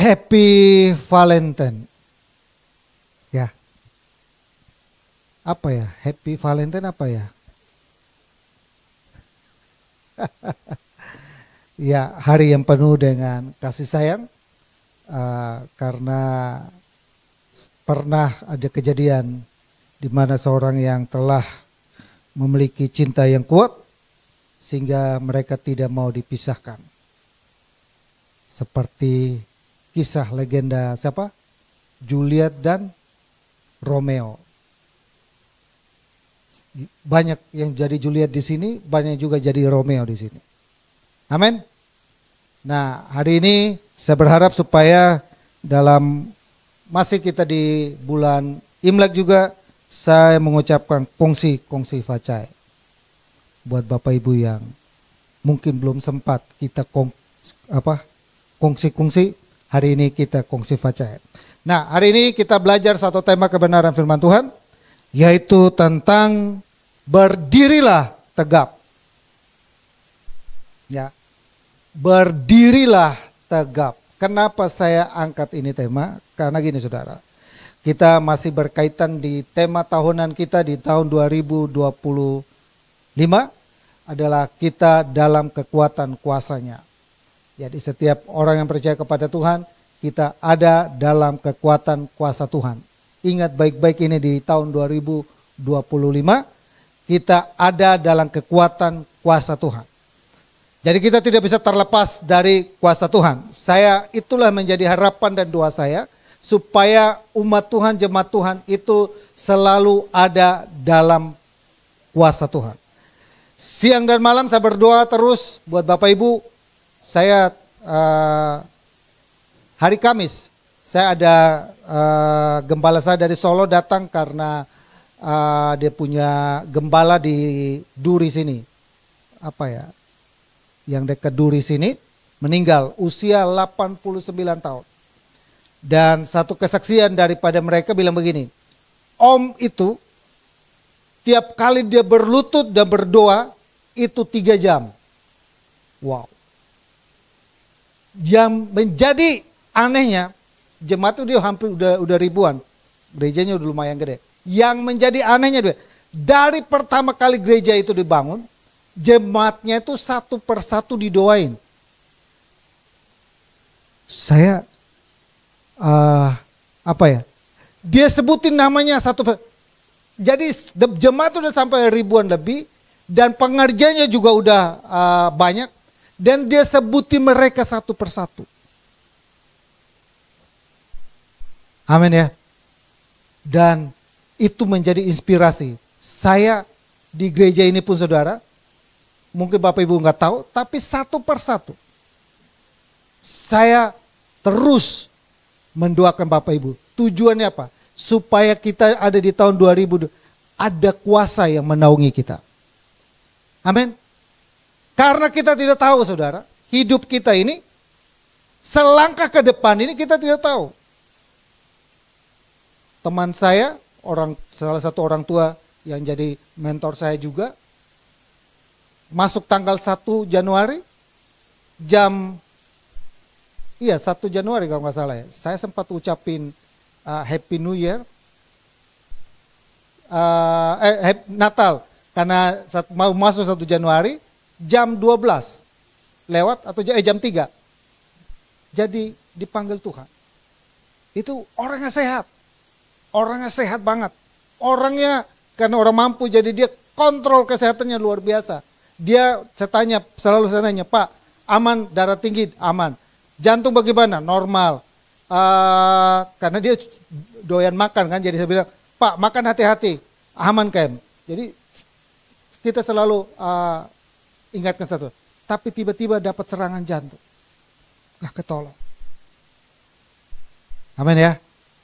Happy Valentine. Ya. Apa ya? Happy Valentine apa ya? Ya, hari yang penuh dengan kasih sayang. Karena pernah ada kejadian di mana seorang yang telah memiliki cinta yang kuat sehingga mereka tidak mau dipisahkan. Seperti kisah legenda siapa? Juliet dan Romeo. Banyak yang jadi Juliet di sini, banyak juga jadi Romeo di sini. Amin. Nah, hari ini saya berharap supaya dalam masih kita di bulan Imlek juga saya mengucapkan kongsi facai buat Bapak Ibu yang mungkin belum sempat kita kongsi, hari ini kita kongsi facai. Nah, hari ini kita belajar satu tema kebenaran firman Tuhan, yaitu tentang berdirilah tegap. Ya, berdirilah tegap. Kenapa saya angkat ini tema? Karena gini saudara, kita masih berkaitan di tema tahunan kita di tahun 2025 adalah kita dalam kekuatan kuasanya. Jadi setiap orang yang percaya kepada Tuhan, kita ada dalam kekuatan kuasa Tuhan. Ingat baik-baik ini di tahun 2025, kita ada dalam kekuatan kuasa Tuhan. Jadi kita tidak bisa terlepas dari kuasa Tuhan. Itulah menjadi harapan dan doa saya, supaya umat Tuhan, jemaat Tuhan itu selalu ada dalam kuasa Tuhan. Siang dan malam saya berdoa terus buat Bapak Ibu. Saya hari Kamis, saya ada gembala saya dari Solo datang karena dia punya gembala di Duri sini. Apa ya? Yang dekat Duri sini, meninggal usia 89 tahun. Dan satu kesaksian daripada mereka bilang begini, Om itu tiap kali dia berlutut dan berdoa itu 3 jam. Wow. Yang menjadi anehnya, jemaat itu dia hampir udah ribuan. Gerejanya udah lumayan gede. Yang menjadi anehnya dari pertama kali gereja itu dibangun, jemaatnya itu satu persatu didoain. Saya dia sebutin namanya satu. Jadi jemaat udah sampai ribuan lebih dan pengerjanya juga udah banyak dan dia sebutin mereka satu persatu. Amin ya. Dan itu menjadi inspirasi. Saya di gereja ini pun saudara, mungkin Bapak Ibu nggak tahu, tapi satu persatu saya terus mendoakan Bapak Ibu. Tujuannya apa? Supaya kita ada di tahun 2000 ada kuasa yang menaungi kita. Amin. Karena kita tidak tahu saudara, hidup kita ini selangkah ke depan ini kita tidak tahu. Teman saya, salah satu orang tua yang jadi mentor saya juga, masuk tanggal 1 Januari, 1 Januari kalau nggak salah ya. Saya sempat ucapin Happy New Year, Natal, karena mau masuk 1 Januari, jam 12 lewat atau jam 3. Jadi dipanggil Tuhan. Itu orangnya sehat. Orangnya sehat banget. Orangnya karena orang mampu jadi dia kontrol kesehatannya luar biasa. Selalu saya tanya, Pak, aman darah tinggi? Aman. Jantung bagaimana? Normal. Karena dia doyan makan kan, jadi saya bilang, Pak makan hati-hati, aman Kem. Jadi kita selalu ingatkan satu. Tapi tiba-tiba dapat serangan jantung. Gak ketolong. Amin ya.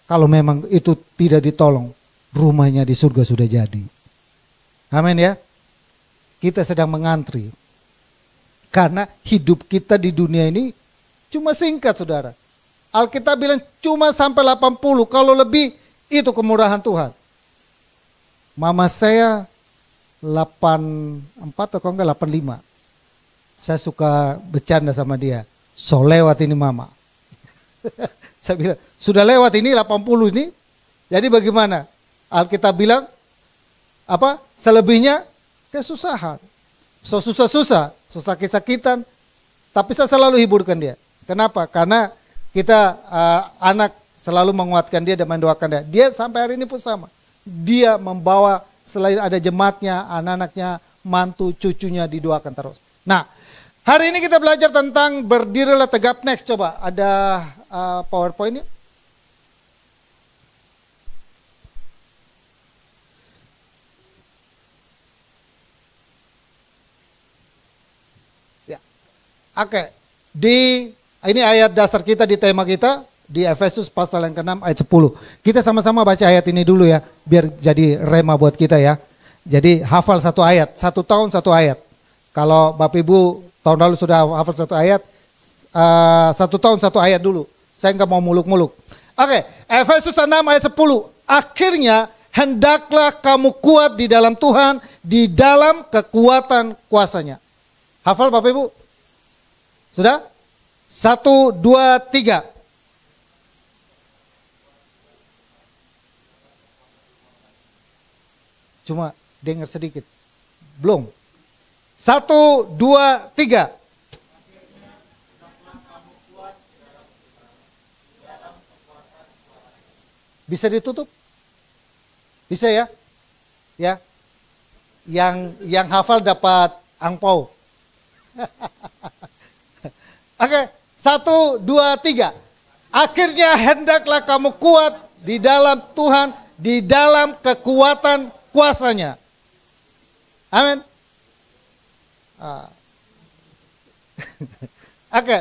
Kalau memang itu tidak ditolong, rumahnya di surga sudah jadi. Amin ya. Kita sedang mengantri. Karena hidup kita di dunia ini cuma singkat saudara. Alkitab bilang cuma sampai 80, kalau lebih itu kemurahan Tuhan. Mama saya 84 atau enggak 85. Saya suka bercanda sama dia. So lewat ini mama. Saya bilang, sudah lewat ini 80 ini. Jadi bagaimana? Alkitab bilang, apa? Selebihnya kesusahan. So susah-susah, sakit-sakitan. Tapi saya selalu hiburkan dia. Kenapa? Karena kita anak selalu menguatkan dia dan mendoakan dia. Dia sampai hari ini pun sama. Dia membawa selain ada jemaatnya, anak-anaknya, mantu, cucunya didoakan terus. Nah, hari ini kita belajar tentang berdirilah tegap. Next, coba ada PowerPoint-nya. Ya, oke. Ini ayat dasar kita di tema kita di Efesus pasal yang ke-6 ayat 10. Kita sama-sama baca ayat ini dulu ya, biar jadi rema buat kita ya. Jadi hafal satu ayat, 1 tahun 1 ayat. Kalau Bapak Ibu tahun lalu sudah hafal 1 ayat, 1 tahun 1 ayat dulu. Saya nggak mau muluk-muluk. Oke, Efesus 6 ayat 10. Akhirnya hendaklah kamu kuat di dalam Tuhan, di dalam kekuatan kuasanya. Hafal Bapak Ibu? Sudah? 1, 2, 3. Cuma dengar sedikit. Belum. 1, 2, 3. Bisa ditutup? Bisa ya? Ya. Yang hafal dapat angpau. Oke, 1, 2, 3. Akhirnya hendaklah kamu kuat di dalam Tuhan, di dalam kekuatan kuasanya. Amin. Oke,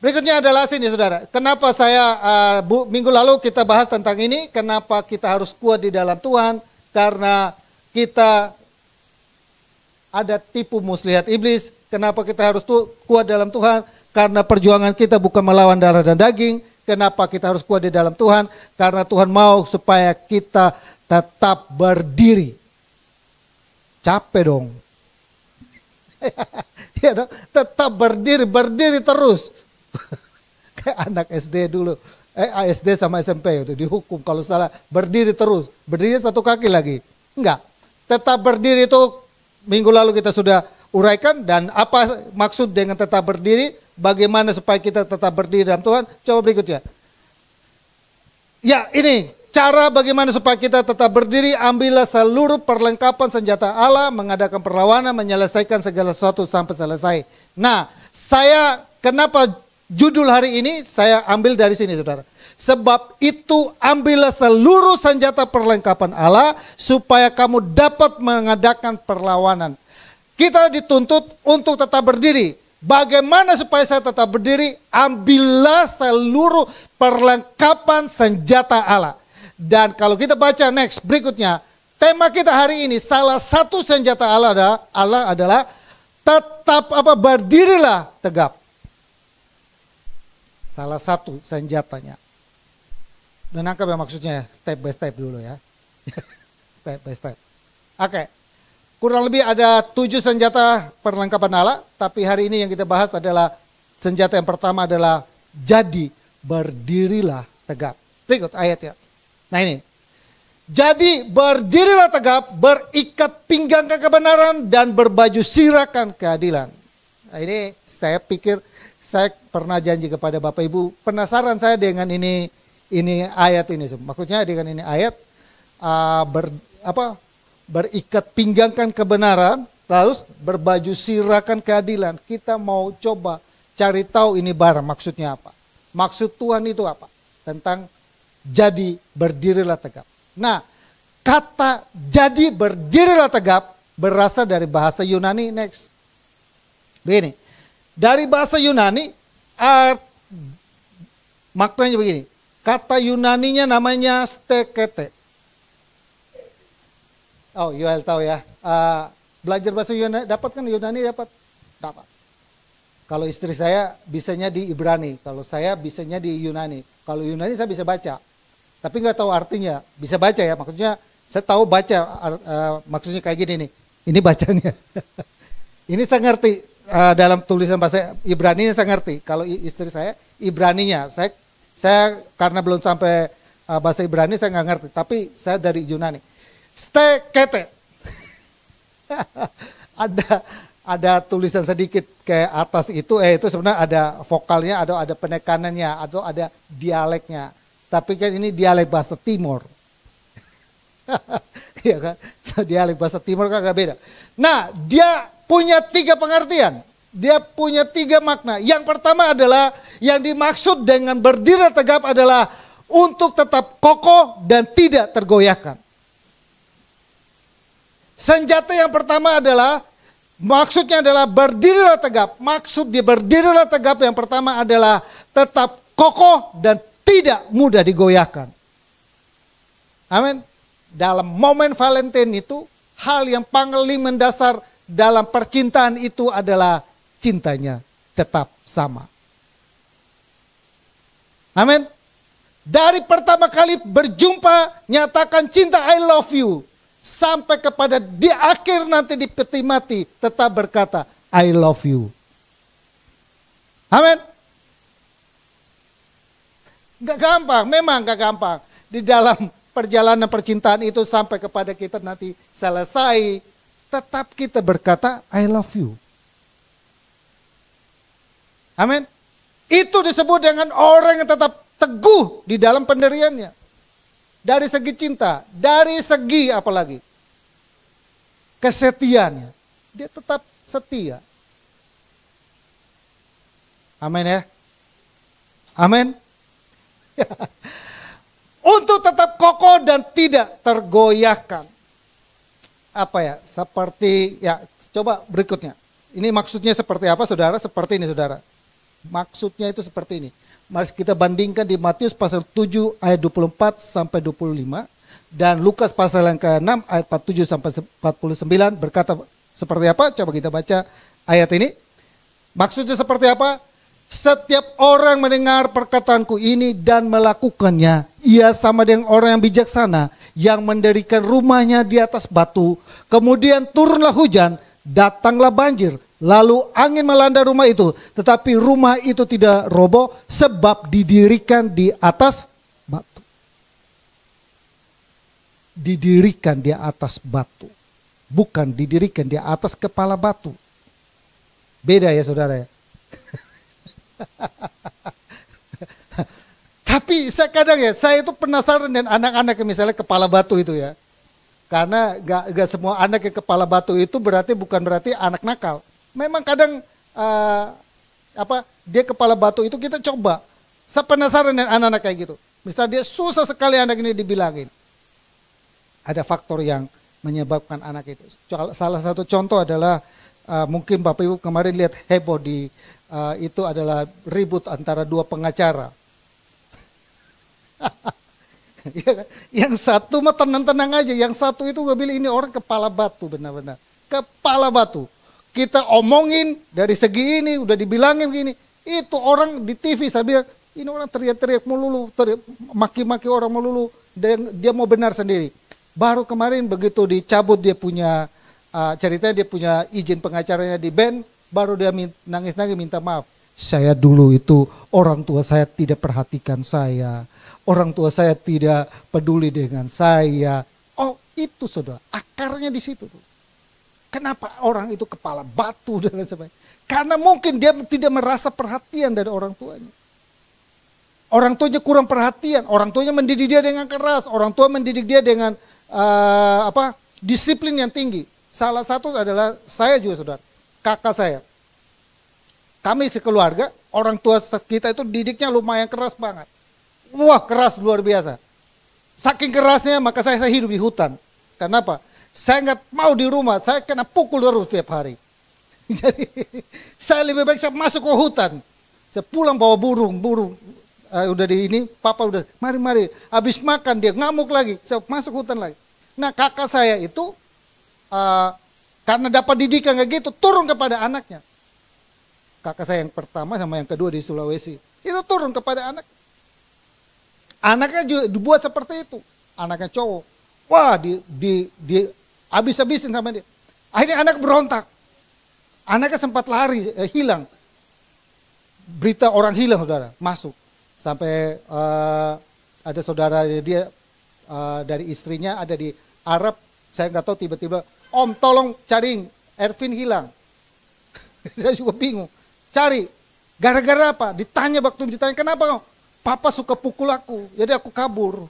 berikutnya adalah sini saudara. Kenapa saya minggu lalu kita bahas tentang ini? Kenapa kita harus kuat di dalam Tuhan? Karena kita ada tipu muslihat iblis. Kenapa kita harus kuat dalam Tuhan? Karena perjuangan kita bukan melawan darah dan daging. Kenapa kita harus kuat di dalam Tuhan? Karena Tuhan mau supaya kita tetap berdiri. Capek dong. Ya dong, tetap berdiri terus. Kayak anak SD dulu. SD sama SMP itu dihukum kalau salah berdiri terus. Berdiri satu kaki lagi. Enggak. Tetap berdiri itu minggu lalu kita sudah uraikan, dan apa maksud dengan tetap berdiri? Bagaimana supaya kita tetap berdiri dalam Tuhan? Coba berikutnya. Ya, ini cara bagaimana supaya kita tetap berdiri. Ambillah seluruh perlengkapan senjata Allah, mengadakan perlawanan, menyelesaikan segala sesuatu sampai selesai. Nah, kenapa judul hari ini saya ambil dari sini saudara. Sebab itu ambillah seluruh senjata perlengkapan Allah supaya kamu dapat mengadakan perlawanan. Kita dituntut untuk tetap berdiri. Bagaimana supaya saya tetap berdiri? Ambillah seluruh perlengkapan senjata Allah. Dan kalau kita baca next berikutnya, tema kita hari ini salah satu senjata Allah adalah tetap berdirilah tegap. Salah satu senjatanya. Dan nangkap ya maksudnya, step by step dulu ya. Step by step. Oke. Kurang lebih ada 7 senjata perlengkapan Allah, tapi hari ini yang kita bahas adalah senjata yang pertama adalah jadi berdirilah tegap. Berikut ayatnya. Nah ini. Jadi berdirilah tegap, berikat pinggangkan kebenaran dan berbaju sirahkan keadilan. Nah ini saya pikir saya pernah janji kepada Bapak Ibu, penasaran saya dengan ini ayat ini. Maksudnya dengan ini ayat berikat pinggangkan kebenaran, terus berbaju sirahkan keadilan. Kita mau coba cari tahu ini barang maksudnya apa. Maksud Tuhan itu apa? Tentang jadi berdirilah tegap. Nah, kata jadi berdirilah tegap berasal dari bahasa Yunani next. Begini, dari bahasa Yunani maknanya begini. Kata Yunaninya namanya stekete. Oh, Yoel tahu ya. Belajar bahasa Yunani, dapat kan Yunani dapat? Dapat. Kalau istri saya bisanya di Ibrani, kalau saya bisanya di Yunani. Kalau Yunani saya bisa baca, tapi nggak tahu artinya. Bisa baca ya, maksudnya saya tahu baca maksudnya kayak gini nih. Ini bacanya. Ini saya ngerti dalam tulisan bahasa Ibrani saya ngerti. Kalau istri saya Ibraninya, saya karena belum sampai bahasa Ibrani saya nggak ngerti. Tapi saya dari Yunani. Stekete. ada tulisan sedikit ke atas itu sebenarnya ada vokalnya, ada penekanannya, atau ada dialeknya. Tapi kan ini dialek bahasa Timur. Iya kan? Dialek bahasa Timur kan agak beda. Nah, dia punya 3 pengertian. Dia punya 3 makna. Yang pertama adalah yang dimaksud dengan berdiri tegap adalah untuk tetap kokoh dan tidak tergoyahkan. Senjata yang pertama adalah maksudnya adalah berdirilah tegap. Maksud dia berdirilah tegap yang pertama adalah tetap kokoh dan tidak mudah digoyahkan. Amin. Dalam momen Valentine itu hal yang paling mendasar dalam percintaan itu adalah cintanya tetap sama. Amin. Dari pertama kali berjumpa nyatakan cinta I love you. Sampai kepada di akhir nanti di peti mati tetap berkata I love you. Amin. Gak gampang, memang gak gampang. Di dalam perjalanan percintaan itu sampai kepada kita nanti selesai, tetap kita berkata I love you. Amin. Itu disebut dengan orang yang tetap teguh di dalam pendiriannya. Dari segi cinta, dari segi apalagi kesetiaannya, dia tetap setia. Amin ya. Amin. Untuk tetap kokoh dan tidak tergoyahkan. Apa ya? Seperti ya, coba berikutnya. Ini maksudnya seperti apa, saudara? Seperti ini, saudara. Maksudnya itu seperti ini. Mari kita bandingkan di Matius pasal 7 ayat 24 sampai 25 dan Lukas pasal yang ke-6 ayat 47 sampai 49 berkata seperti apa? Coba kita baca ayat ini. Maksudnya seperti apa? Setiap orang mendengar perkataanku ini dan melakukannya, ia sama dengan orang yang bijaksana yang mendirikan rumahnya di atas batu. Kemudian turunlah hujan, datanglah banjir. Lalu angin melanda rumah itu, tetapi rumah itu tidak roboh sebab didirikan di atas batu. Didirikan di atas batu, bukan didirikan di atas kepala batu. Beda ya saudara ya. Tapi saya kadang ya, saya itu penasaran dengan anak-anak yang misalnya kepala batu itu ya. Karena gak semua anak yang kepala batu itu bukan berarti anak nakal. Memang kadang dia kepala batu itu kita coba. Saya penasaran dengan anak-anak kayak gitu. Misalnya dia susah sekali anak ini dibilangin. Ada faktor yang menyebabkan anak itu. Salah satu contoh adalah mungkin Bapak Ibu kemarin lihat heboh itu adalah ribut antara 2 pengacara. Yang satu mah tenang-tenang aja, yang satu itu gue bilang ini orang kepala batu benar-benar. Kepala batu. Kita omongin dari segi ini, udah dibilangin begini. Itu orang di TV, saya bilang, ini orang teriak-teriak melulu, maki-maki orang melulu. Dia mau benar sendiri. Baru kemarin begitu dicabut dia punya, ceritanya dia punya izin pengacaranya di band, baru dia nangis-nangis minta maaf. Saya dulu itu, orang tua saya tidak perhatikan saya. Orang tua saya tidak peduli dengan saya. Oh itu saudara, akarnya di situ tuh. Kenapa orang itu kepala batu dan lain sebagainya? Karena mungkin dia tidak merasa perhatian dari orang tuanya. Orang tuanya kurang perhatian, orang tuanya mendidik dia dengan keras, orang tua mendidik dia dengan disiplin yang tinggi. Salah satu adalah saya juga saudara, kakak saya. Kami sekeluarga, orang tua kita itu didiknya lumayan keras banget. Wah keras luar biasa. Saking kerasnya maka saya hidup di hutan. Kenapa? Saya nggak mau di rumah, saya kena pukul terus tiap hari. Jadi saya lebih baik saya masuk ke hutan. Saya pulang bawa burung. Udah di ini, papa udah mari. Habis makan dia ngamuk lagi, saya masuk hutan lagi. Nah kakak saya itu karena dapat didikan kayak gitu, turun kepada anaknya. Kakak saya yang pertama sama yang kedua di Sulawesi, itu turun kepada anak. Anaknya juga dibuat seperti itu, anaknya cowok. Wah, habis-habisin sama dia. Akhirnya anak berontak. Anaknya sempat lari, hilang. Berita orang hilang saudara, masuk. Sampai ada saudara dia dari istrinya ada di Arab, saya nggak tahu tiba-tiba, Om tolong cari Ervin hilang. Dia juga bingung, cari. Gara-gara apa? Ditanya waktu ditanya, kenapa? Papa suka pukul aku, jadi aku kabur.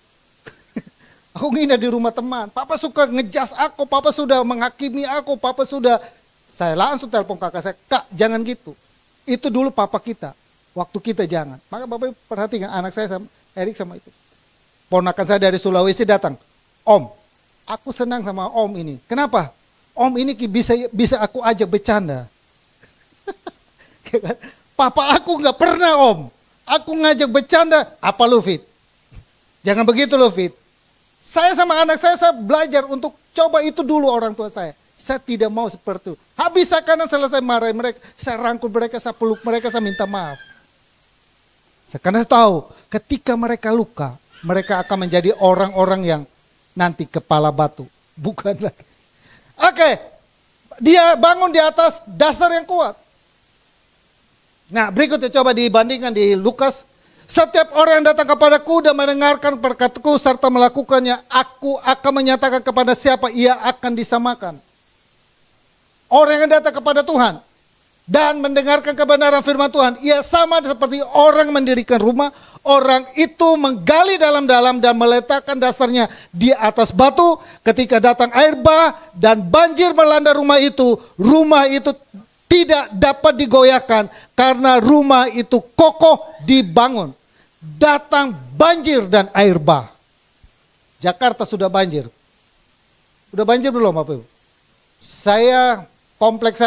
Aku nginep di rumah teman, papa suka ngejas aku, papa sudah menghakimi aku, papa sudah... Saya langsung telepon kakak saya, Kak jangan gitu. Itu dulu papa kita, waktu kita jangan. Maka bapak perhatikan anak saya sama Erik sama itu. Ponakan saya dari Sulawesi datang, Om, aku senang sama Om ini. Kenapa? Om ini bisa aku ajak bercanda. Papa aku nggak pernah Om, aku ngajak bercanda. Apa lu Fit? Jangan begitu lo Fit. Saya sama anak saya belajar untuk coba itu dulu orang tua saya. Saya tidak mau seperti itu. Habis saya karena selesai marahin mereka, saya rangkul mereka, saya peluk mereka, saya minta maaf. Karena saya tahu ketika mereka luka, mereka akan menjadi orang-orang yang nanti kepala batu. Bukan lagi. Oke, dia bangun di atas dasar yang kuat. Nah berikutnya coba dibandingkan di Lukas. Setiap orang yang datang kepadaku dan mendengarkan perkataanku serta melakukannya, aku akan menyatakan kepada siapa ia akan disamakan. Orang yang datang kepada Tuhan dan mendengarkan kebenaran firman Tuhan, ia sama seperti orang mendirikan rumah. Orang itu menggali dalam-dalam dan meletakkan dasarnya di atas batu. Ketika datang air bah dan banjir melanda rumah itu tidak dapat digoyahkan karena rumah itu kokoh dibangun. Datang banjir dan air bah. Jakarta sudah banjir. Udah banjir belum Bapak Ibu? Kompleks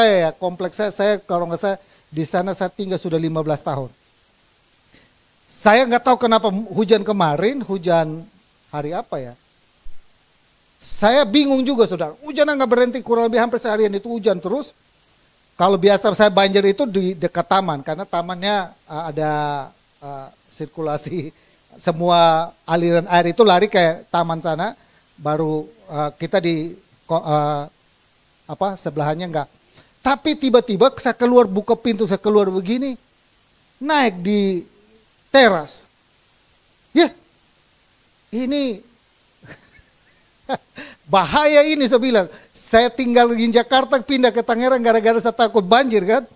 saya kalau nggak salah di sana saya tinggal sudah 15 tahun. Saya nggak tahu kenapa hujan kemarin, hujan hari apa ya? Saya bingung juga saudara, hujan nggak berhenti kurang lebih hampir seharian itu hujan terus. Kalau biasa saya banjir itu di dekat taman karena tamannya ada sirkulasi semua aliran air itu lari kayak taman sana. Baru kita di sebelahannya enggak. Tapi tiba-tiba saya keluar buka pintu, saya keluar begini, naik di teras. Ya, ini bahaya ini saya bilang. Saya tinggal di Jakarta pindah ke Tangerang gara-gara saya takut banjir kan.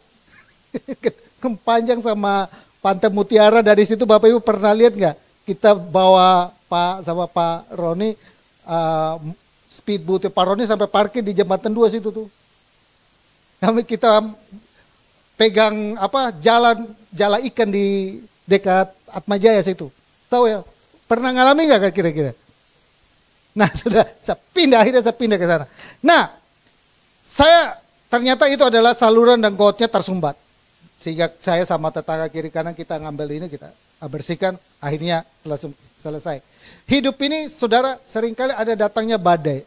Panjang sama Pantai Mutiara dari situ Bapak Ibu pernah lihat nggak? Kita bawa Pak Roni speedboat Pak Roni sampai parkir di jembatan 2 situ tuh. Kita pegang jala ikan di dekat Atmajaya situ. Tahu ya? Pernah ngalami nggak kira-kira? Nah sudah akhirnya saya pindah ke sana. Nah ternyata itu adalah saluran dan gotnya tersumbat. Sehingga saya sama tetangga kiri kanan kita ngambil ini kita bersihkan. Akhirnya selesai. Hidup ini saudara seringkali ada datangnya badai.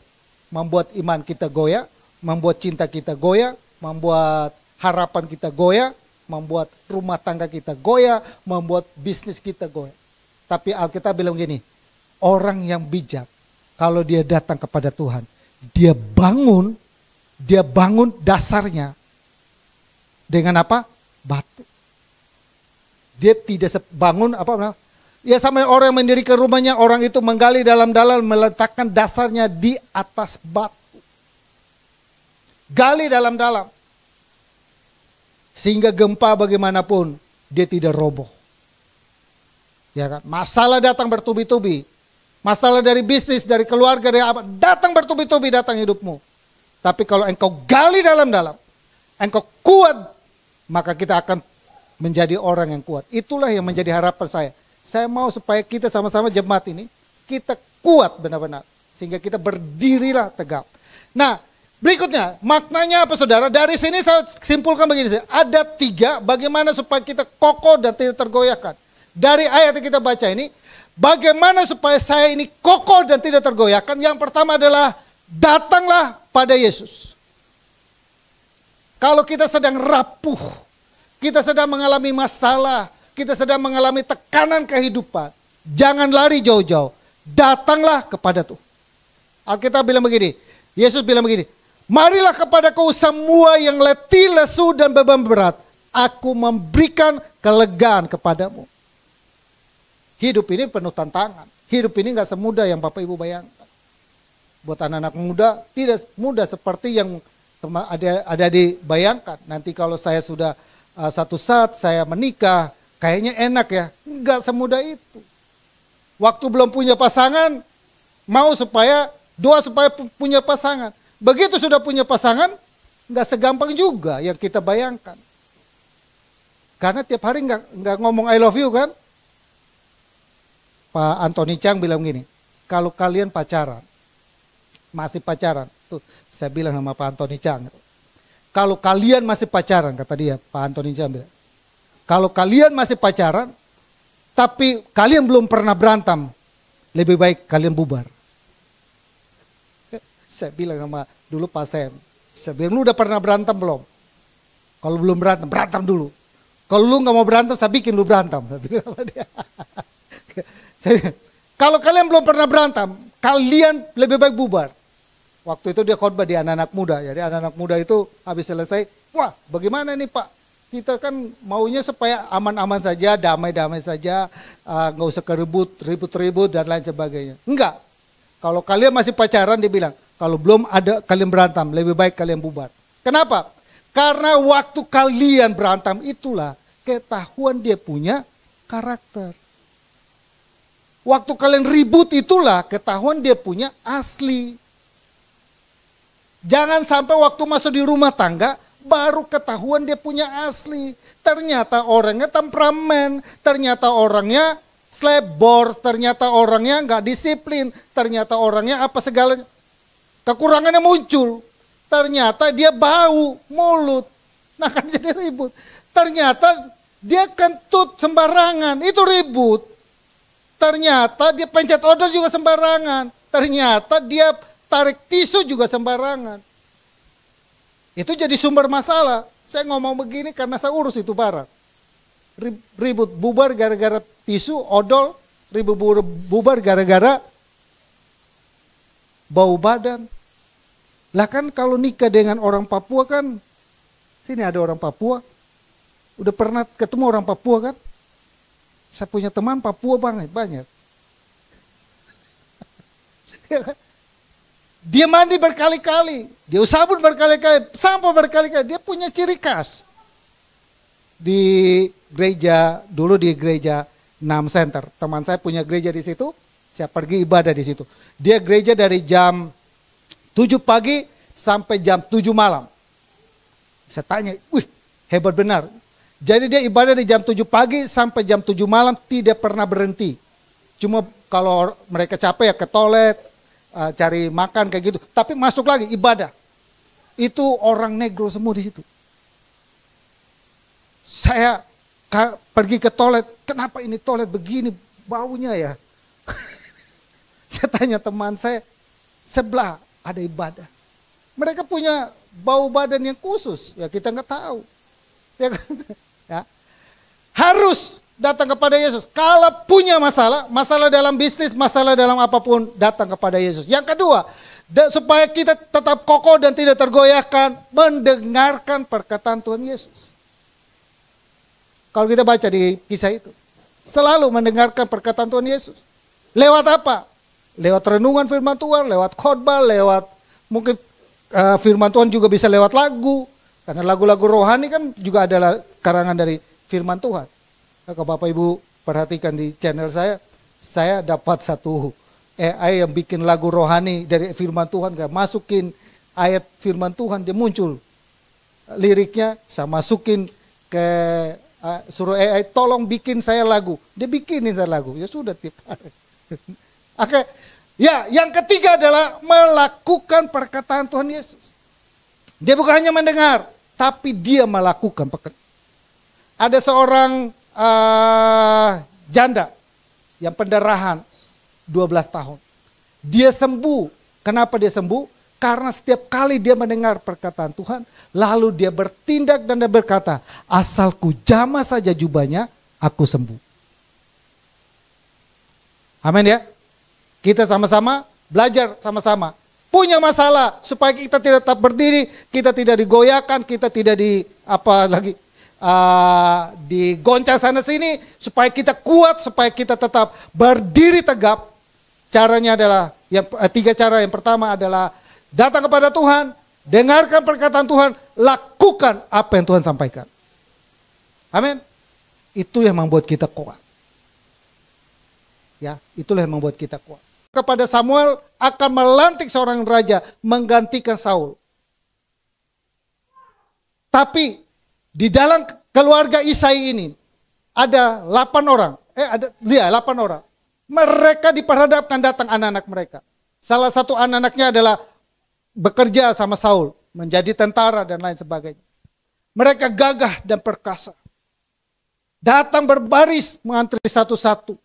Membuat iman kita goyah, membuat cinta kita goyah, membuat harapan kita goyah, membuat rumah tangga kita goyah, membuat bisnis kita goyah. Tapi Alkitab bilang gini, orang yang bijak kalau dia datang kepada Tuhan, dia bangun dasarnya dengan apa? Batu. Dia tidak bangun ya sama orang yang mendirikan rumahnya, orang itu menggali dalam-dalam meletakkan dasarnya di atas batu. Gali dalam-dalam. Sehingga gempa bagaimanapun dia tidak roboh. Ya kan? Masalah datang bertubi-tubi. Masalah dari bisnis, dari keluarga, dari apa, datang bertubi-tubi datang hidupmu. Tapi kalau engkau gali dalam-dalam, engkau kuat, maka kita akan menjadi orang yang kuat. Itulah yang menjadi harapan saya. Saya mau supaya kita sama-sama jemaat ini, kita kuat benar-benar. Sehingga kita berdirilah tegap. Nah, berikutnya, maknanya apa saudara? Dari sini saya simpulkan begini, ada 3 bagaimana supaya kita kokoh dan tidak tergoyahkan. Dari ayat yang kita baca ini, bagaimana supaya saya ini kokoh dan tidak tergoyahkan? Yang pertama adalah datanglah pada Yesus. Kalau kita sedang rapuh, kita sedang mengalami masalah, kita sedang mengalami tekanan kehidupan, jangan lari jauh-jauh. Datanglah kepada Tuhan. Alkitab bilang begini, Yesus bilang begini, marilah kepadaku semua yang letih, lesu dan beban berat. Aku memberikan kelegaan kepadamu. Hidup ini penuh tantangan. Hidup ini gak semudah yang Bapak Ibu bayangkan. Buat anak-anak muda, tidak mudah seperti yang ada dibayangkan. Nanti kalau saya sudah satu saat saya menikah, kayaknya enak ya. Gak semudah itu. Waktu belum punya pasangan, doa supaya punya pasangan. Begitu sudah punya pasangan, gak segampang juga yang kita bayangkan. Karena tiap hari nggak ngomong I love you kan. Pak Anthony Chang bilang gini, kalau kalian pacaran, masih pacaran, tuh saya bilang sama Pak Anthony Chang, kalau kalian masih pacaran, kata dia, Pak Anthony Chang bilang, kalau kalian masih pacaran, tapi kalian belum pernah berantem, lebih baik kalian bubar. Saya bilang sama dulu Pak Sam, saya bilang, lu udah pernah berantem belum? Kalau belum berantem dulu. Kalau lu gak mau berantem, saya bikin lu berantem. Saya bilang sama dia. Kalau kalian belum pernah berantem, kalian lebih baik bubar. Waktu itu dia khotbah di anak-anak muda. Jadi anak-anak muda itu habis selesai, wah bagaimana nih Pak? Kita kan maunya supaya aman-aman saja, damai-damai saja, gak usah ribut-ribut dan lain sebagainya. Enggak. Kalau kalian masih pacaran, dia bilang, kalau belum ada kalian berantem, lebih baik kalian bubar. Kenapa? Karena waktu kalian berantem itulah ketahuan dia punya karakter. Waktu kalian ribut itulah ketahuan dia punya asli. Jangan sampai waktu masuk di rumah tangga baru ketahuan dia punya asli. Ternyata orangnya temperamen, ternyata orangnya slebor, ternyata orangnya nggak disiplin, ternyata orangnya apa segalanya. Kekurangannya muncul. Ternyata dia bau mulut. Nah kan jadi ribut. Ternyata dia kentut sembarangan. Itu ribut. Ternyata dia pencet odol juga sembarangan. Ternyata dia tarik tisu juga sembarangan. Itu jadi sumber masalah. Saya ngomong begini karena saya urus itu barang. Ribut bubar gara-gara tisu, odol. Ribut bubar gara-gara bau badan. Lah kan kalau nikah dengan orang Papua kan, sini ada orang Papua, udah pernah ketemu orang Papua kan? Saya punya teman Papua banyak. Dia mandi berkali-kali, dia sabun berkali-kali, sampo berkali-kali, dia punya ciri khas. Di gereja, dulu di gereja Nam Center, teman saya punya gereja di situ, saya pergi ibadah di situ. Dia gereja dari jam 7 pagi sampai jam 7 malam. Saya tanya, wih hebat benar. Jadi dia ibadah di jam 7 pagi sampai jam 7 malam tidak pernah berhenti. Cuma kalau mereka capek ya ke toilet, cari makan kayak gitu. Tapi masuk lagi ibadah. Itu orang negro semua di situ. Saya pergi ke toilet, kenapa ini toilet begini baunya ya? Saya tanya teman saya, sebelah ada ibadah. Mereka punya bau badan yang khusus, ya kita nggak tahu. Ya, ya. Harus datang kepada Yesus. Kalau punya masalah dalam bisnis, masalah dalam apapun, datang kepada Yesus. Yang kedua, supaya kita tetap kokoh dan tidak tergoyahkan, mendengarkan perkataan Tuhan Yesus. Kalau kita baca di kisah itu, selalu mendengarkan perkataan Tuhan Yesus. Lewat apa? Lewat renungan firman Tuhan, lewat khotbah, lewat mungkin firman Tuhan juga bisa lewat lagu. Karena lagu-lagu rohani kan juga adalah karangan dari firman Tuhan. Nah, kalau Bapak Ibu perhatikan di channel saya dapat satu AI yang bikin lagu rohani dari firman Tuhan. Gak masukin ayat firman Tuhan, dia muncul. Liriknya saya masukin ke suruh AI tolong bikin saya lagu. Dia bikinin saya lagu. Ya sudah tiap hari. Oke. Ya, yang ketiga adalah melakukan perkataan Tuhan Yesus. Dia bukan hanya mendengar, tapi dia melakukan perkataan. Ada seorang janda yang pendarahan 12 tahun. Dia sembuh. Kenapa dia sembuh? Karena setiap kali dia mendengar perkataan Tuhan, lalu dia bertindak dan dia berkata, asalku jamah saja jubahnya, aku sembuh. Amin ya. Kita sama-sama belajar sama-sama. punya masalah supaya kita tidak tetap berdiri, kita tidak digoyahkan, kita tidak digoncang sana sini, supaya kita kuat, supaya kita tetap berdiri tegap. Caranya adalah tiga cara. Yang pertama adalah datang kepada Tuhan, dengarkan perkataan Tuhan, lakukan apa yang Tuhan sampaikan. Amin. Itu yang membuat kita kuat. Ya, itulah yang membuat kita kuat. Kepada Samuel akan melantik seorang raja menggantikan Saul. Tapi di dalam keluarga Isai ini ada 8 orang. Ada 8 orang. Mereka diperhadapkan datang anak-anak mereka. Salah satu anak-anaknya adalah bekerja sama Saul, menjadi tentara dan lain sebagainya. Mereka gagah dan perkasa. Datang berbaris mengantri satu-satu.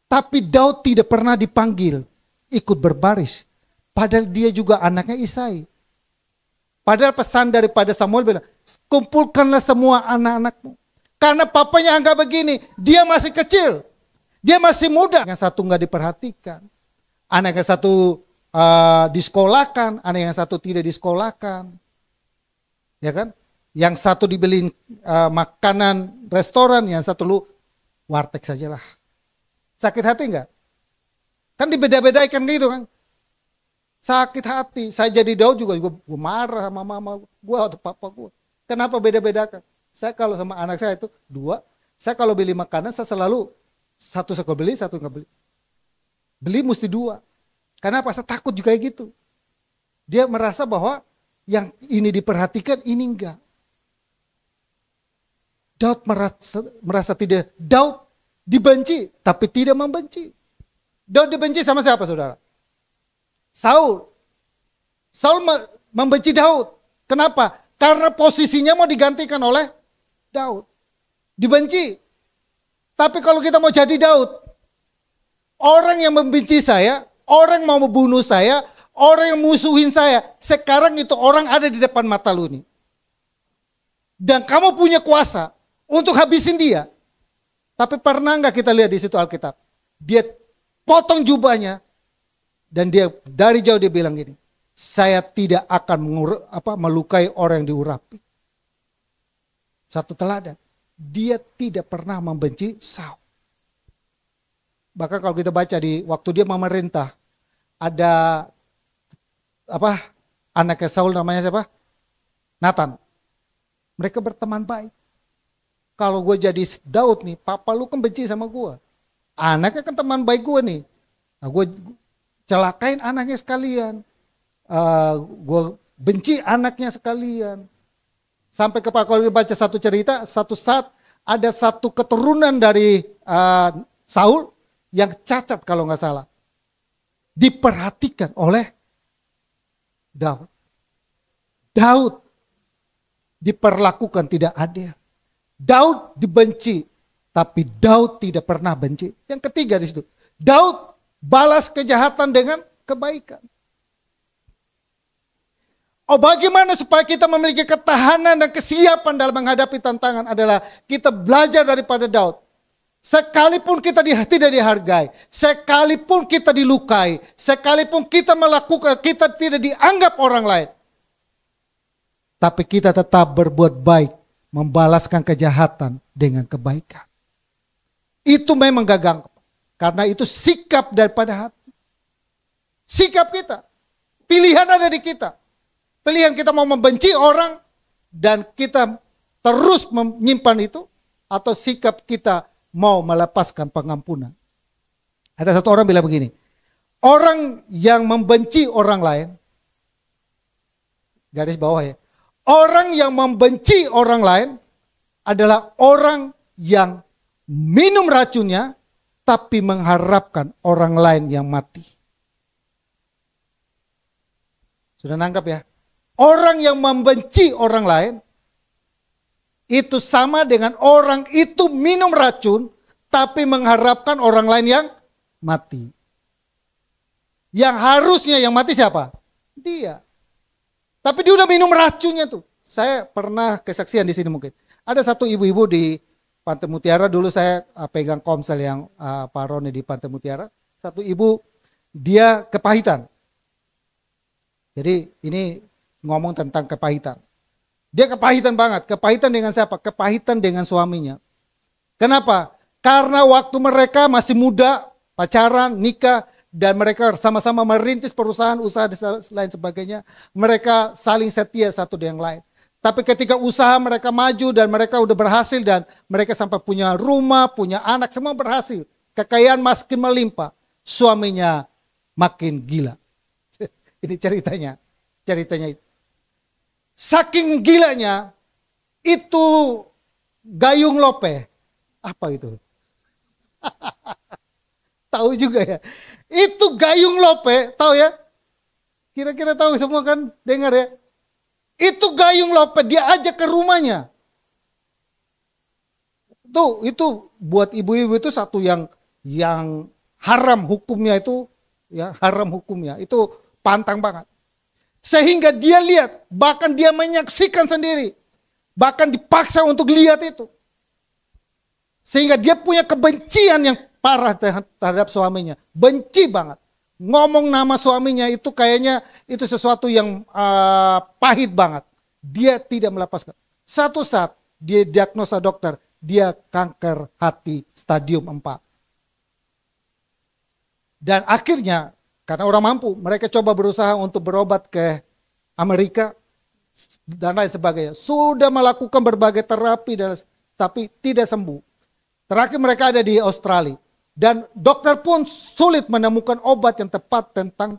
Tapi Daud tidak pernah dipanggil ikut berbaris. Padahal dia juga anaknya Isai. Padahal pesan daripada Samuel bilang, kumpulkanlah semua anak-anakmu. Karena papanya anggap begini, dia masih kecil. Dia masih muda. Yang satu nggak diperhatikan. Anak yang satu disekolahkan, anak yang satu tidak disekolahkan. Ya kan? Yang satu dibeliin makanan restoran, yang satu lu warteg sajalah. Sakit hati enggak? Kan dibeda-bedakan gitu kan. Sakit hati. Saya jadi Daud juga gue marah sama mama gue atau papa gue. Kenapa beda-bedakan? Saya kalau sama anak saya itu 2. Saya kalau beli makanan saya selalu satu saya beli, satu enggak beli. Beli mesti 2. Kenapa? Saya takut juga kayak gitu. Dia merasa bahwa yang ini diperhatikan, ini enggak. Daud merasa tidak. Daud dibenci, tapi tidak membenci. Daud dibenci sama siapa, saudara? Saul. Saul membenci Daud. Kenapa? Karena posisinya mau digantikan oleh Daud. Dibenci. Tapi kalau kita mau jadi Daud, orang yang membenci saya, orang yang mau membunuh saya, orang yang musuhin saya, sekarang itu orang ada di depan mata lu nih. Dan kamu punya kuasa untuk habisin dia. Tapi pernah nggak kita lihat di situ Alkitab? Dia potong jubahnya dan dia dari jauh dia bilang gini, saya tidak akan melukai orang yang diurapi. Satu teladan, dia tidak pernah membenci Saul. Bahkan kalau kita baca di waktu dia memerintah, ada anaknya Saul namanya siapa? Nathan. Mereka berteman baik. Kalau gue jadi Daud nih, papa lu kan benci sama gue. Anaknya kan teman baik gue nih. Nah, gue celakain anaknya sekalian. Gue benci anaknya sekalian. Sampai kalau baca satu cerita, satu saat ada satu keturunan dari Saul yang cacat kalau nggak salah. Diperhatikan oleh Daud. Daud diperlakukan tidak adil. Daud dibenci, tapi Daud tidak pernah benci. Yang ketiga di situ, Daud balas kejahatan dengan kebaikan. Oh, bagaimana supaya kita memiliki ketahanan dan kesiapan dalam menghadapi tantangan adalah kita belajar daripada Daud. Sekalipun kita tidak dihargai, sekalipun kita dilukai, sekalipun kita tidak dianggap orang lain, tapi kita tetap berbuat baik, membalaskan kejahatan dengan kebaikan. Itu memang gagang, karena itu sikap daripada hati. Sikap kita, pilihan ada di kita. Pilihan kita mau membenci orang dan kita terus menyimpan itu, atau sikap kita mau melepaskan pengampunan. Ada satu orang bilang begini, orang yang membenci orang lain, garis bawah ya, orang yang membenci orang lain adalah orang yang minum racunnya tapi mengharapkan orang lain yang mati. Sudah nangkap ya? Orang yang membenci orang lain itu sama dengan orang itu minum racun tapi mengharapkan orang lain yang mati. Yang harusnya yang mati siapa? Dia. Tapi dia udah minum racunnya tuh. Saya pernah kesaksian di sini mungkin. Ada satu ibu-ibu di Pantai Mutiara, dulu saya pegang komsel yang Pak Roni di Pantai Mutiara. Satu ibu, dia kepahitan. Jadi ini ngomong tentang kepahitan. Dia kepahitan banget. Kepahitan dengan siapa? Kepahitan dengan suaminya. Kenapa? Karena waktu mereka masih muda, pacaran, nikah, dan mereka sama-sama merintis perusahaan, usaha, dan lain sebagainya. Mereka saling setia satu dengan yang lain. Tapi ketika usaha mereka maju dan mereka udah berhasil dan mereka sampai punya rumah, punya anak, semua berhasil. Kekayaan makin melimpah. Suaminya makin gila. Ini ceritanya. Ceritanya itu. Saking gilanya, itu gayung lope. Apa itu? Tahu juga ya. Itu gayung lope, tahu ya? Kira-kira tahu semua kan? Dengar ya. Itu gayung lope, dia ajak ke rumahnya. Itu buat ibu-ibu itu satu yang haram hukumnya itu, ya haram hukumnya. Itu pantang banget. Sehingga dia lihat, bahkan dia menyaksikan sendiri. Bahkan dipaksa untuk lihat itu. Sehingga dia punya kebencian yang parah terhadap suaminya. Benci banget. Ngomong nama suaminya itu kayaknya itu sesuatu yang pahit banget. Dia tidak melepaskan. Satu saat dia diagnosa dokter, dia kanker hati stadium 4. Dan akhirnya karena orang mampu, mereka coba berusaha untuk berobat ke Amerika dan lain sebagainya. Sudah melakukan berbagai terapi tapi tidak sembuh. Terakhir mereka ada di Australia. Dan dokter pun sulit menemukan obat yang tepat tentang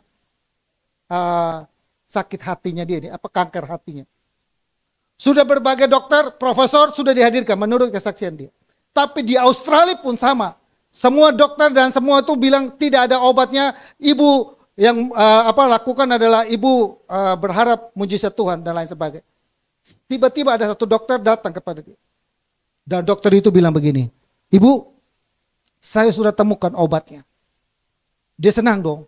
sakit hatinya dia ini, kanker hatinya. Sudah berbagai dokter, profesor sudah dihadirkan menurut kesaksian dia. Tapi di Australia pun sama. Semua dokter dan semua itu bilang tidak ada obatnya. Ibu yang lakukan adalah ibu berharap mujizat Tuhan dan lain sebagainya. Tiba-tiba ada satu dokter datang kepada dia. Dan dokter itu bilang begini, "Ibu, saya sudah temukan obatnya." Dia senang dong.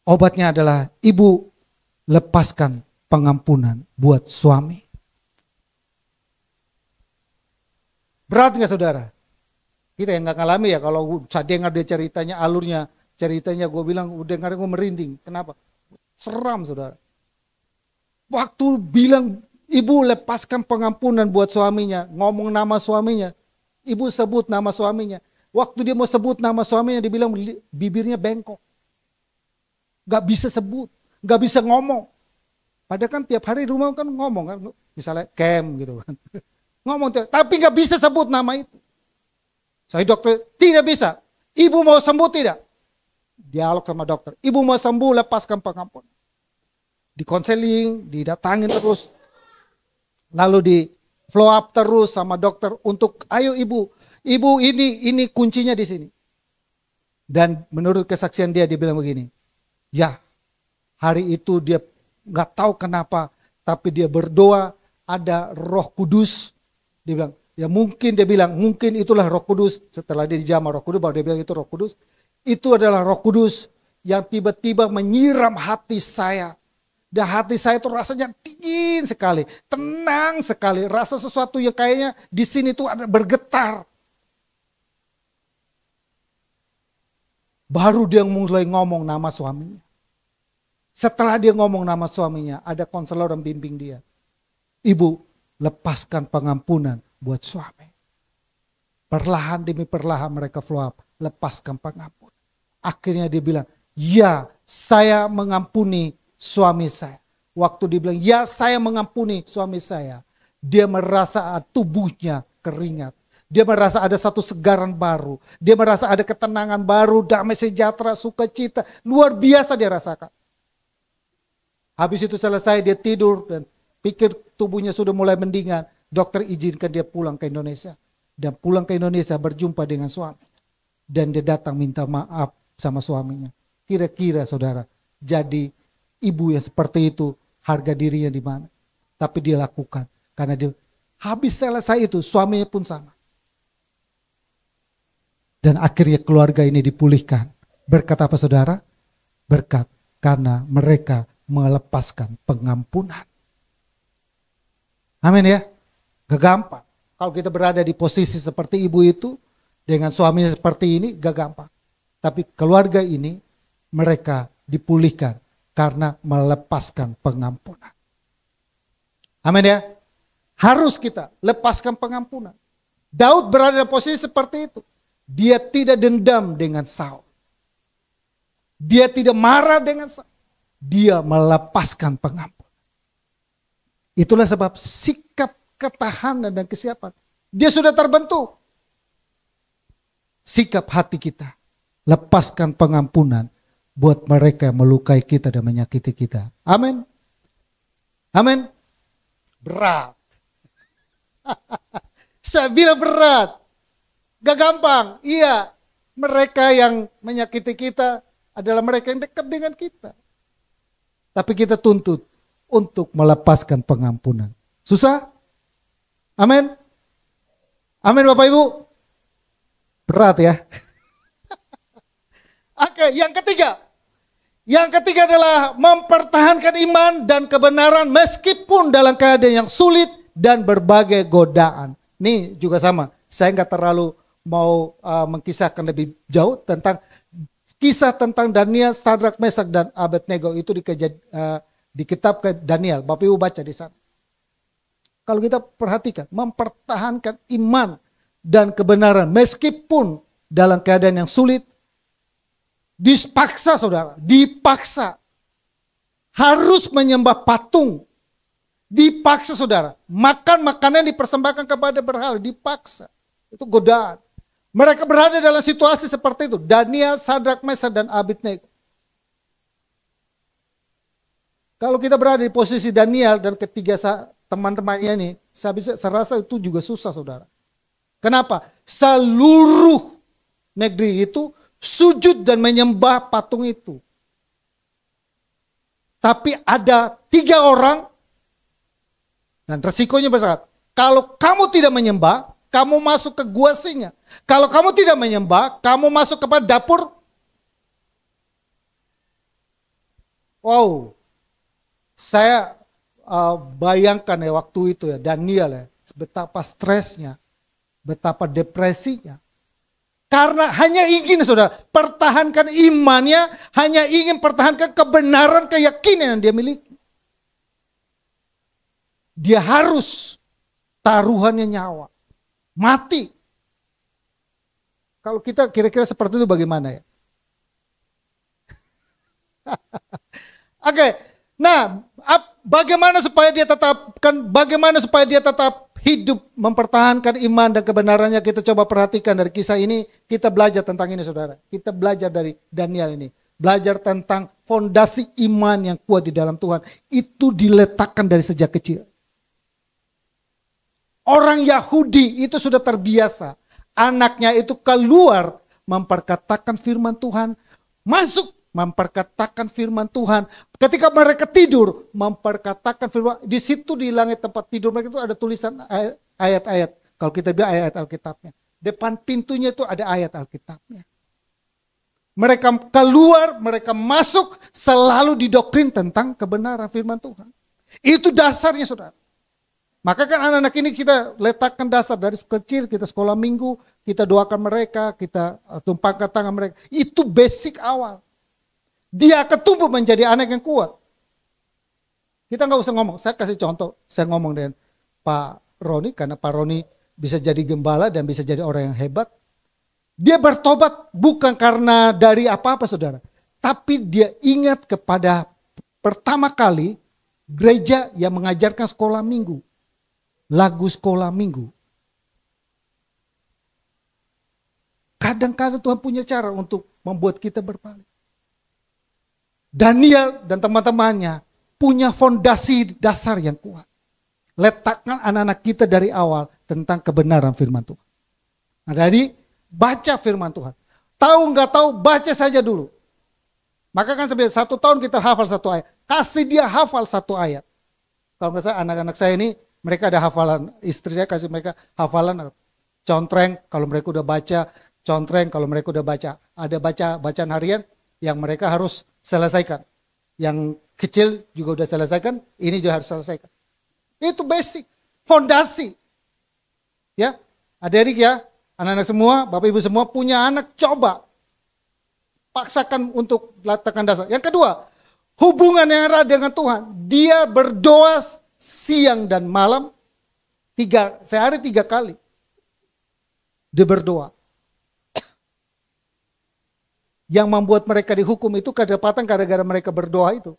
Obatnya adalah ibu lepaskan pengampunan buat suami. Berat nggak saudara? Kita yang nggak ngalami ya, kalau saya dengar dia ceritanya, alurnya ceritanya, gue bilang udah dengar gue merinding. Kenapa? Seram saudara. Waktu bilang ibu lepaskan pengampunan buat suaminya, ngomong nama suaminya, ibu sebut nama suaminya. Waktu dia mau sebut nama suaminya, dia bilang bibirnya bengkok. Gak bisa sebut, gak bisa ngomong. Padahal kan tiap hari di rumah kan ngomong kan, misalnya Kem gitu kan. Ngomong, tapi gak bisa sebut nama itu. Saya dokter, tidak bisa. Ibu mau sembuh tidak? Dialog sama dokter. Ibu mau sembuh, lepaskan pengampunan. Di konseling, didatangin terus. Lalu di follow up terus sama dokter untuk ayo ibu. Ibu ini kuncinya di sini. Dan menurut kesaksian dia bilang begini. Ya, hari itu dia nggak tahu kenapa, tapi dia berdoa ada Roh Kudus. Dia bilang, ya mungkin dia bilang, mungkin itulah Roh Kudus. Setelah dia dijamah Roh Kudus, baru dia bilang itu Roh Kudus. Itu adalah Roh Kudus yang tiba-tiba menyiram hati saya. Dan hati saya itu rasanya dingin sekali, tenang sekali. Rasa sesuatu yang kayaknya di sini tuh ada bergetar. Baru dia mulai ngomong nama suaminya. Setelah dia ngomong nama suaminya, ada konselor yang bimbing dia. Ibu, lepaskan pengampunan buat suami. Perlahan demi perlahan mereka follow up, lepaskan pengampunan. Akhirnya dia bilang, ya saya mengampuni suami saya. Waktu dia bilang, ya saya mengampuni suami saya. Dia merasa tubuhnya keringat. Dia merasa ada satu segaran baru. Dia merasa ada ketenangan baru, damai sejahtera, sukacita. Luar biasa dia rasakan. Habis itu selesai dia tidur dan pikir tubuhnya sudah mulai mendingan. Dokter izinkan dia pulang ke Indonesia. Dan pulang ke Indonesia berjumpa dengan suami. Dan dia datang minta maaf sama suaminya. Kira-kira saudara, jadi ibu yang seperti itu harga dirinya di mana? Tapi dia lakukan. Karena dia habis selesai itu suaminya pun sama. Dan akhirnya keluarga ini dipulihkan. Berkat apa saudara? Berkat karena mereka melepaskan pengampunan. Amin ya. Gak gampang. Kalau kita berada di posisi seperti ibu itu, dengan suaminya seperti ini, gak gampang. Tapi keluarga ini, mereka dipulihkan karena melepaskan pengampunan. Amin ya. Harus kita lepaskan pengampunan. Daud berada dalam posisi seperti itu. Dia tidak dendam dengan Saul. Dia tidak marah dengan Saul. Dia melepaskan pengampunan. Itulah sebab sikap ketahanan dan kesiapan. Dia sudah terbentuk. Sikap hati kita. Lepaskan pengampunan buat mereka yang melukai kita dan menyakiti kita. Amin. Amin. Berat. Saya bilang berat. Gak gampang. Iya. Mereka yang menyakiti kita adalah mereka yang dekat dengan kita. Tapi kita tuntut untuk melepaskan pengampunan. Susah? Amin. Amin Bapak Ibu. Berat ya. Oke, yang ketiga. Yang ketiga adalah mempertahankan iman dan kebenaran meskipun dalam keadaan yang sulit dan berbagai godaan. Ini juga sama. Saya nggak terlalu mau mengkisahkan lebih jauh tentang kisah tentang Daniel, Sadrak, Mesak dan Abednego itu di kitab Daniel. Bapak Ibu baca di sana. Kalau kita perhatikan, mempertahankan iman dan kebenaran meskipun dalam keadaan yang sulit. Dipaksa saudara, dipaksa. Harus menyembah patung. Dipaksa saudara. Makan makanan dipersembahkan kepada berhala, dipaksa. Itu godaan. Mereka berada dalam situasi seperti itu. Daniel, Sadrak, Mesak dan Abednego. Kalau kita berada di posisi Daniel dan ketiga teman-temannya ini, saya rasa itu juga susah saudara. Kenapa? Seluruh negeri itu sujud dan menyembah patung itu. Tapi ada 3 orang dan resikonya besar. Kalau kamu tidak menyembah, kamu masuk ke gua singa. Kalau kamu tidak menyembah, kamu masuk kepada dapur. Wow. Saya bayangkan ya waktu itu ya Daniel ya, betapa stresnya, betapa depresinya. Karena hanya ingin saudara pertahankan imannya, hanya ingin pertahankan kebenaran keyakinan yang dia miliki. Dia harus taruhannya nyawa, mati. Kalau kita kira-kira seperti itu bagaimana ya? Oke, nah bagaimana supaya dia tetap hidup mempertahankan iman dan kebenarannya? Kita coba perhatikan dari kisah ini, kita belajar tentang ini saudara. Kita belajar dari Daniel ini. Belajar tentang fondasi iman yang kuat di dalam Tuhan. Itu diletakkan dari sejak kecil. Orang Yahudi itu sudah terbiasa. Anaknya itu keluar memperkatakan firman Tuhan. Masuk memperkatakan firman Tuhan. Ketika mereka tidur, memperkatakan firman. Di situ di langit tempat tidur mereka itu ada tulisan ayat-ayat. Kalau kita bilang ayat Alkitabnya. Depan pintunya itu ada ayat Alkitabnya. Mereka keluar, mereka masuk, selalu didoktrin tentang kebenaran firman Tuhan. Itu dasarnya saudara. Maka kan anak-anak ini kita letakkan dasar dari kecil, kita sekolah minggu, kita doakan mereka, kita tumpangkan tangan mereka. Itu basic awal. Dia akan tumbuh menjadi anak yang kuat. Kita nggak usah ngomong, saya kasih contoh, saya ngomong dengan Pak Roni, karena Pak Roni bisa jadi gembala dan bisa jadi orang yang hebat. Dia bertobat bukan karena dari apa-apa saudara. Tapi dia ingat kepada pertama kali gereja yang mengajarkan sekolah minggu. Lagu sekolah minggu. Kadang-kadang Tuhan punya cara untuk membuat kita berbalik. Daniel dan teman-temannya punya fondasi dasar yang kuat. Letakkan anak-anak kita dari awal tentang kebenaran firman Tuhan. Nah, jadi baca firman Tuhan. Tahu nggak tahu, baca saja dulu. Maka kan sebenarnya 1 tahun kita hafal 1 ayat. Kasih dia hafal 1 ayat. Kalau nggak salah anak-anak saya ini, mereka ada hafalan. Istri saya kasih mereka hafalan contreng kalau mereka udah baca. Contreng kalau mereka udah baca. Ada bacaan harian yang mereka harus selesaikan. Yang kecil juga udah selesaikan, ini juga harus selesaikan. Itu basic, fondasi. Ya, adik-adik ya, anak-anak semua, Bapak Ibu semua punya anak, coba paksakan untuk letakkan dasar. Yang kedua, hubungan yang erat dengan Tuhan. Dia berdoa siang dan malam, sehari 3 kali. Dia berdoa. Yang membuat mereka dihukum itu kedapatan gara-gara mereka berdoa itu.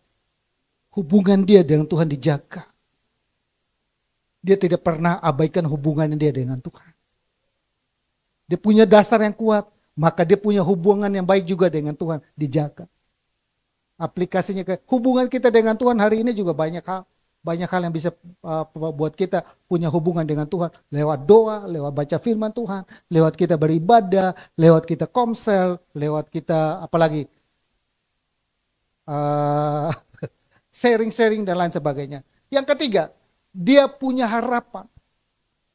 Hubungan dia dengan Tuhan dijaga. Dia tidak pernah abaikan hubungan dia dengan Tuhan. Dia punya dasar yang kuat, maka dia punya hubungan yang baik juga dengan Tuhan dijaga. Aplikasinya ke hubungan kita dengan Tuhan hari ini juga banyak hal yang bisa buat kita punya hubungan dengan Tuhan. Lewat doa, lewat baca firman Tuhan, lewat kita beribadah, lewat kita komsel, lewat kita apalagi sharing-sharing dan lain sebagainya. Yang ketiga, dia punya harapan.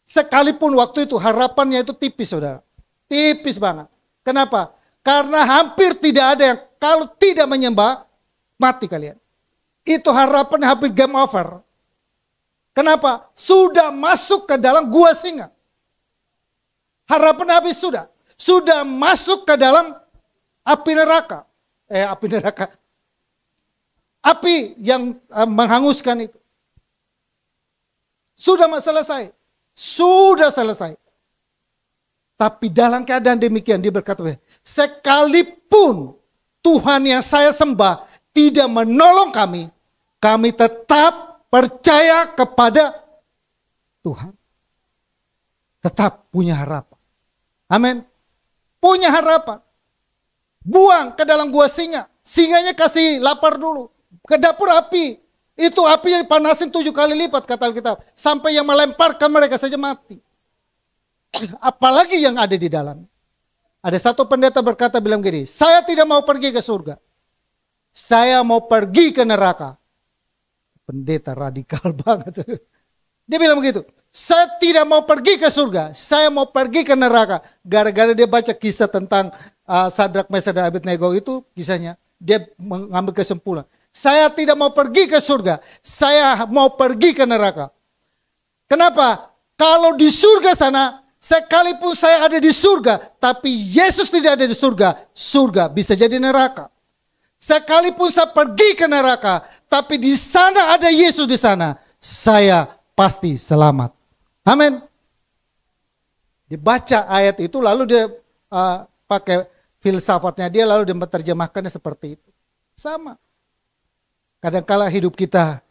Sekalipun waktu itu harapannya itu tipis, saudara. Tipis banget. Kenapa? Karena hampir tidak ada yang kalau tidak menyembah, mati kalian. Itu harapan hampir game over. Kenapa? Sudah masuk ke dalam gua singa. Harapan habis sudah. Sudah masuk ke dalam api neraka. Api yang menghanguskan itu. Sudah selesai. Sudah selesai. Tapi dalam keadaan demikian dia berkata, sekalipun Tuhan yang saya sembah tidak menolong kami, kami tetap percaya kepada Tuhan. Tetap punya harapan. Amin. Punya harapan. Buang ke dalam gua singa. Singanya kasih lapar dulu. Ke dapur api. Itu apinya dipanasin 7 kali lipat kata Alkitab. Sampai yang melemparkan mereka saja mati. Apalagi yang ada di dalam. Ada satu pendeta berkata bilang gini, saya tidak mau pergi ke surga. Saya mau pergi ke neraka. Pendeta radikal banget. Dia bilang begitu. Saya tidak mau pergi ke surga. Saya mau pergi ke neraka. Gara-gara dia baca kisah tentang Sadrak, Mesak, dan Abednego itu kisahnya. Dia mengambil kesimpulan. Saya tidak mau pergi ke surga. Saya mau pergi ke neraka. Kenapa? Kalau di surga sana, sekalipun saya ada di surga, tapi Yesus tidak ada di surga, surga bisa jadi neraka. Sekalipun saya pergi ke neraka, tapi di sana ada Yesus di sana, saya pasti selamat. Amin. Dibaca ayat itu, lalu dia pakai filsafatnya dia, lalu dia menerjemahkannya seperti itu. Sama. Kadang-kala hidup kita,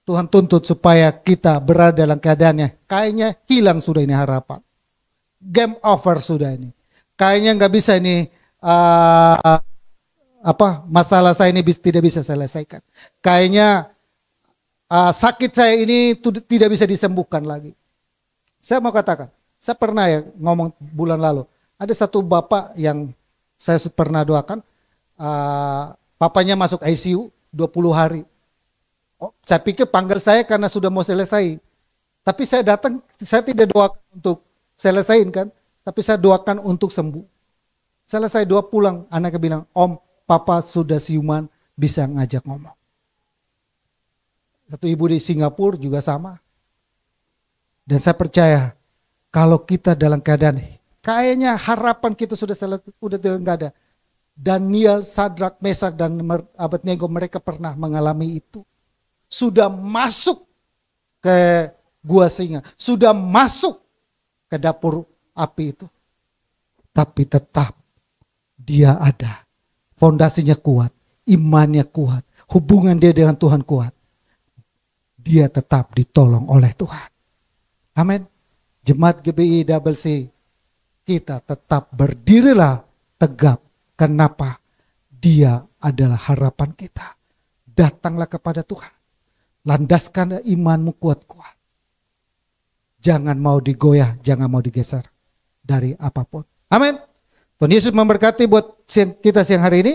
Tuhan tuntut supaya kita berada dalam keadaannya. Kayaknya hilang sudah ini harapan. Game over sudah ini. Kayaknya nggak bisa ini masalah saya ini tidak bisa selesaikan. Kayaknya sakit saya ini tidak bisa disembuhkan lagi. Saya mau katakan, saya pernah ya ngomong bulan lalu. Ada satu bapak yang saya pernah doakan, papanya masuk ICU 20 hari. Oh, saya pikir panggil saya karena sudah mau selesai. Tapi saya datang, saya tidak doakan untuk selesaiin kan, tapi saya doakan untuk sembuh. Selesai doa pulang, anaknya bilang, Om, Papa sudah siuman, bisa ngajak ngomong. Satu ibu di Singapura juga sama. Dan saya percaya, kalau kita dalam keadaan, kayaknya harapan kita sudah nggak ada. Daniel, Sadrak, Mesak, dan Abednego mereka pernah mengalami itu. Sudah masuk ke gua singa, sudah masuk ke dapur api itu. Tapi tetap dia ada. Fondasinya kuat, imannya kuat, hubungan dia dengan Tuhan kuat. Dia tetap ditolong oleh Tuhan. Amin. Jemaat GBI Double C, kita tetap berdirilah tegap. Kenapa? Dia adalah harapan kita. Datanglah kepada Tuhan. Landaskan imanmu kuat-kuat. Jangan mau digoyah, jangan mau digeser dari apapun. Amin. Tuhan Yesus memberkati buat kita siang hari ini.